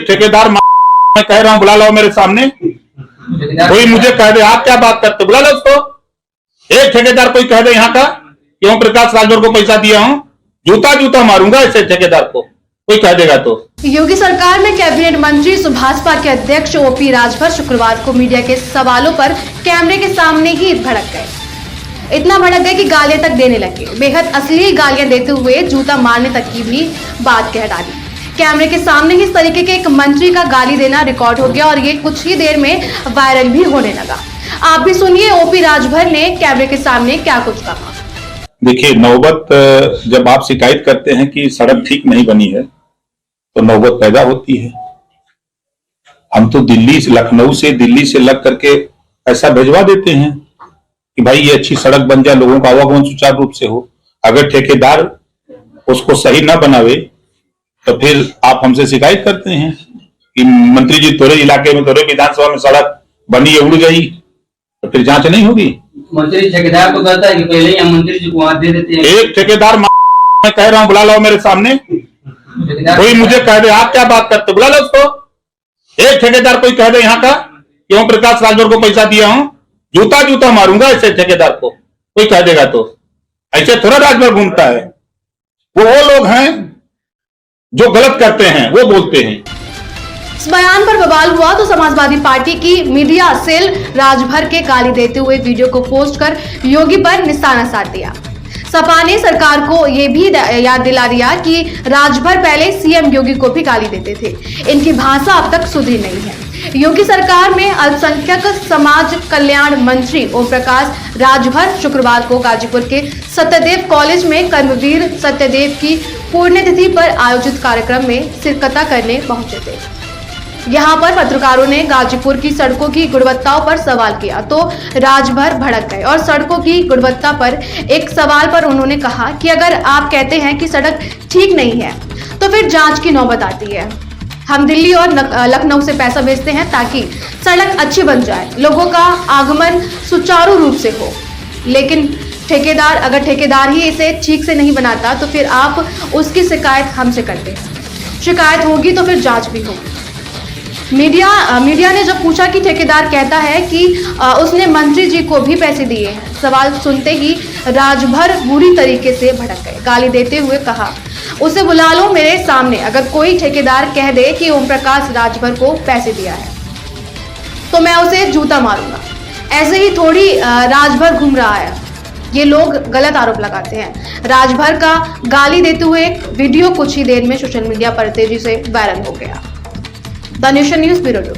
ठेकेदार मैं कह रहा हूँ बुला लो मेरे सामने, कोई मुझे कह दे आप क्या बात करते, बुला लो उसको। एक ठेकेदार कोई कह दे यहाँ का कि ओम प्रकाश राजभर को पैसा दिया हूँ, जूता जूता मारूंगा ऐसे ठेकेदार को, कोई कह देगा तो। योगी सरकार में कैबिनेट मंत्री सुभाषपा के अध्यक्ष ओपी राजभर शुक्रवार को मीडिया के सवालों पर कैमरे के सामने ही भड़क गए। इतना भड़क गए कि गालियां तक देने लगे। बेहद असली गालियां देते हुए जूता मारने तक की भी बात कह डाली। कैमरे के सामने ही इस तरीके के एक मंत्री का गाली देना रिकॉर्ड हो गया और ये कुछ ही देर में वायरल भी होने लगा। आप भी सुनिए ओपी राजभर ने कैमरे के सामने क्या कुछ कहा। देखिए, नौबत जब आप शिकायत करते हैं कि सड़क ठीक नहीं बनी है तो नौबत पैदा होती है। हम तो दिल्ली से, लखनऊ से, दिल्ली से लग करके ऐसा भिजवा देते हैं कि भाई ये अच्छी सड़क बन जाए, लोगों का आवागमन सुचारू रूप से हो। अगर ठेकेदार उसको सही ना बनावे तो फिर आप हमसे शिकायत करते हैं कि मंत्री जी तोरे इलाके में, तोरे विधानसभा में सड़क बनी है, उड़ गई, तो फिर जांच नहीं होगी। मंत्री ठेकेदार को कहता है कि पहले ही हम मंत्री जी को वहां दे देते हैं। एक ठेकेदार मैं कह रहा हूँ बुला लो मेरे सामने, कोई मुझे कह दे आप क्या बात करते, बुला लो उसको। एक ठेकेदार कोई कह दे यहाँ का कि ओम प्रकाश राजभर को पैसा दिया हूँ, जूता जूता मारूंगा ऐसे ठेकेदार को, कोई कह देगा तो। ऐसे थोड़ा राजभर घूमता है। वो लोग हैं जो गलत करते हैं, वो बोलते हैं। इस बयान पर बवाल हुआ तो समाजवादी पार्टी की मीडिया सेल राजभर के गाली देते हुए वीडियो को पोस्ट कर योगी पर निशाना साध दिया। सपा ने सरकार को यह भी याद दिला दिया कि राजभर पहले सीएम योगी को भी गाली देते थे। इनकी भाषा अब तक सुधरी नहीं है। योगी सरकार में अल्पसंख्यक समाज कल्याण मंत्री ओम प्रकाश राजभर शुक्रवार को गाजीपुर के सत्यदेव कॉलेज में कर्मवीर सत्यदेव की पुण्यतिथि पर आयोजित कार्यक्रम में शिरकत करने पहुंचे थे। यहाँ पर पत्रकारों ने गाजीपुर की सड़कों की गुणवत्ताओं पर सवाल किया तो राजभर भड़क गए और सड़कों की गुणवत्ता पर एक सवाल पर उन्होंने कहा कि अगर आप कहते हैं कि सड़क ठीक नहीं है तो फिर जांच की नौबत आती है। हम दिल्ली और लखनऊ से पैसा भेजते हैं ताकि सड़क अच्छी बन जाए, लोगों का आगमन सुचारू रूप से हो, लेकिन अगर ठेकेदार ही इसे ठीक से नहीं बनाता तो फिर आप उसकी शिकायत हमसे करते हैं। शिकायत होगी तो फिर जांच भी होगी। मीडिया ने जब पूछा कि ठेकेदार कहता है कि उसने मंत्री जी को भी पैसे दिए हैं, सवाल सुनते ही राजभर बुरी तरीके से भड़क गए। गाली देते हुए कहा, उसे बुला लो मेरे सामने, अगर कोई ठेकेदार कह दे कि ओम प्रकाश राजभर को पैसे दिया है तो मैं उसे जूता मारूंगा। ऐसे ही थोड़ी राजभर घूम रहा है। ये लोग गलत आरोप लगाते हैं। राजभर का गाली देते हुए वीडियो कुछ ही देर में सोशल मीडिया पर तेजी से वायरल हो गया। The nation news bureau.